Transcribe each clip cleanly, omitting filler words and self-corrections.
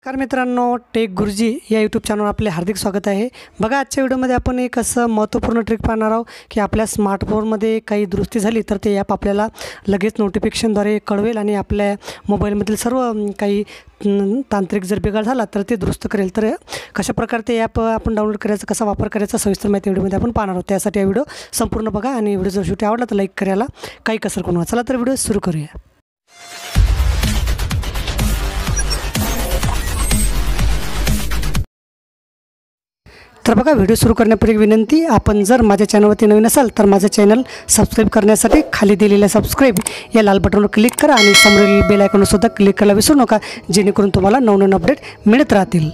नमस्कार मित्रांनो, टेक गुरुजी या यूट्यूब चॅनलवर आपले हार्दिक स्वागत आहे। बघा, आजच्या व्हिडिओमध्ये आपण एक असं महत्त्वपूर्ण ट्रिक पाहणार आहोत की आपल्या स्मार्टफोनमध्ये काही दुरुस्ती झाली तर ते ॲप आपल्याला लगेच नोटिफिकेशनद्वारे कळवेल आणि आपल्या मोबाईलमधील सर्व काही तांत्रिक जर बिघाड झाला तर ते दुरुस्त करेल। तर कशा प्रकारे ते ॲप आपण डाउनलोड करायचं, कसा वापर करायचा, सविस्तर माहिती व्हिडिओमध्ये आपण पाहणार आहोत। त्यासाठी हा व्हिडिओ संपूर्ण बघा आणि व्हिडिओ जर शेवटी आवडला तर लाईक करायला काही कसर करू नका। चला तर व्हिडिओ सुरू करूया। तर बघा, व्हिडिओ सुरू करण्यापूर्वी विनंती, आपण जर माझ्या चॅनलवरती नवीन असाल तर माझं चॅनल सबस्क्राईब करण्यासाठी खाली दिलेल्या सबस्क्राईब या लाल बटनवर क्लिक करा आणि समोरील बेल आयकॉनवर सुद्धा क्लिक करायला विसरू नका, जेणेकरून तुम्हाला नवनवीन अपडेट मिळत राहतील।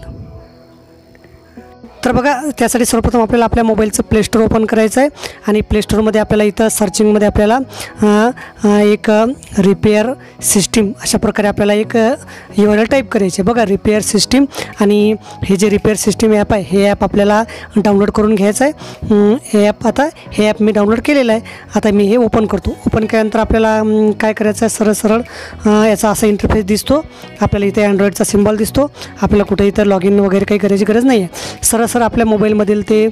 तर बघा, त्यासाठी सर्वप्रथम आपल्याला आपल्या मोबाईलचं प्ले स्टोर ओपन करायचं आहे आणि प्ले स्टोरमध्ये आपल्याला इथं सर्चिंगमध्ये आपल्याला एक रिपेअर सिस्टीम अशा प्रकारे आपल्याला एक URL टाईप करायचे। बघा, रिपेअर सिस्टीम, आणि हे जे रिपेअर सिस्टीम ॲप आहे हे ॲप आपल्याला डाउनलोड करून घ्यायचं आहे। हे ॲप मी डाउनलोड केलेलं आहे। आता मी हे ओपन करतो। ओपन केल्यानंतर आपल्याला काय करायचं आहे, सरळ याचा असा इंटरफेस दिसतो। आपल्याला इथे अँड्रॉइडचा सिम्बॉल दिसतो। आपल्याला कुठे इथं लॉग इन वगैरे काही करायची गरज नाही आहे। सर आपल्या मोबाईलमधील ते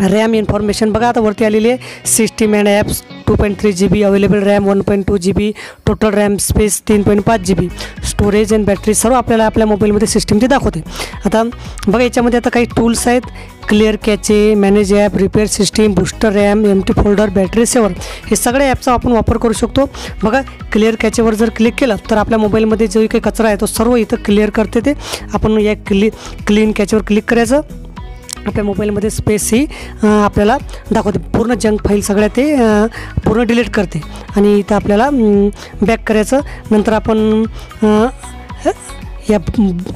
रॅम इन्फॉर्मेशन बघा आता वरती आलेली आहे। System and apps 2.3 GB, available RAM 1.2 GB, total RAM space 3.5 GB, storage and battery सर्व आपल्याला आपल्या मोबाईलमध्ये सिस्टीम ते दाखवते। आता बघा, याच्यामध्ये आता काही टूल्स आहेत, clear cache, manage app, repair system, booster RAM, empty folder, battery saver, हे सगळे ॲपचा आपण वापर करू शकतो। बघा, क्लिअर कॅचेवर जर क्लिक केलं तर आपल्या मोबाईलमध्ये जो काही कचरा आहे तो सर्व इथं क्लिअर करते ते। आपण या क्लीन कॅचेवर क्लिक करायचं, आपल्या मोबाईलमध्ये स्पेस ही आपल्याला दाखवते, पूर्ण जंक फाईल सगळ्या ते पूर्ण डिलीट करते। आणि इथं आपल्याला बॅक करायचं, नंतर आपण या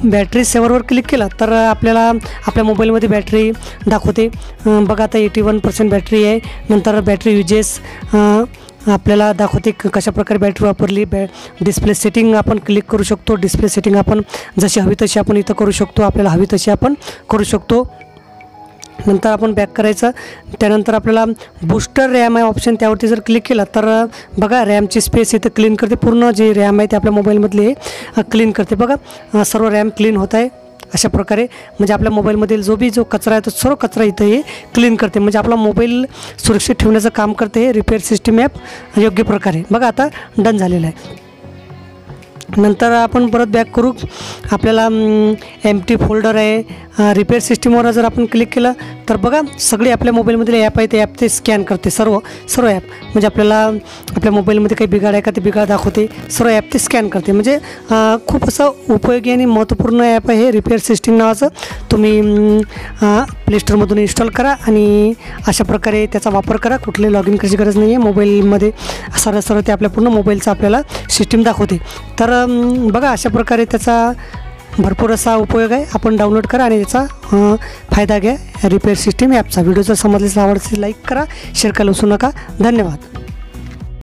बॅटरी सेवरवर क्लिक केलं तर आपल्याला आपल्या मोबाईलमध्ये बॅटरी दाखवते। बघा, आता 81% बॅटरी आहे। नंतर बॅटरी युजेस आपल्याला दाखवते, कशा प्रकारे बॅटरी वापरली। डिस्प्ले सेटिंग आपण क्लिक करू शकतो। डिस्प्ले सेटिंग आपण जशी हवी तशी आपण इथं करू शकतो, आपल्याला हवी तशी आपण करू शकतो। नंतर आपण बॅक करायचं, त्यानंतर आपल्याला बूस्टर रॅम आहे ऑप्शन, त्यावरती जर क्लिक केलं तर बघा रॅमची स्पेस इथं क्लीन करते, पूर्ण जे रॅम आहे ते आपल्या मोबाईलमधले क्लीन करते। बघा, सर्व रॅम क्लीन होत आहे अशा प्रकारे, म्हणजे आपल्या मोबाईलमधील जो कचरा आहे तो सर्व कचरा इथं हे क्लीन करते, म्हणजे आपला मोबाईल सुरक्षित ठेवण्याचं काम करते हे रिपेअर सिस्टीम ॲप योग्य प्रकारे। बघा, आता डन झालेलं आहे। नंतर आपण परत बॅक करू, आपल्याला एम्प्टी फोल्डर आहे, रिपेअर सिस्टीमवर जर आपण क्लिक केलं तर बघा सगळे आपल्या मोबाईलमधले ॲप आहे ते ॲप ते स्कॅन करते, सर्व ॲप, म्हणजे आपल्याला आपल्या मोबाईलमध्ये काही बिघाड आहे का ते बिघाड दाखवते, सर्व ॲप ते स्कॅन करते। म्हणजे खूप असं उपयोगी आणि महत्त्वपूर्ण ॲप आहे हे रिपेअर सिस्टीम नावाचं। तुम्ही प्ले स्टोरमधून इन्स्टॉल करा आणि अशा प्रकारे त्याचा वापर करा। कुठले लॉग इन करायची गरज नाही आहे, मोबाईलमध्ये सरळ ते आपल्या पूर्ण मोबाईलचा आपल्याला सिस्टीम दाखवते। तर बघा, अशा प्रकारे त्याचा भरपूर असा उपयोग आहे। आपण डाउनलोड करा आणि याचा फायदा घ्या रिपेअर सिस्टीम ॲपचा। व्हिडिओ जर समजल्यास आवडल्यास लाईक करा, शेअर करायला विसरू नका। धन्यवाद।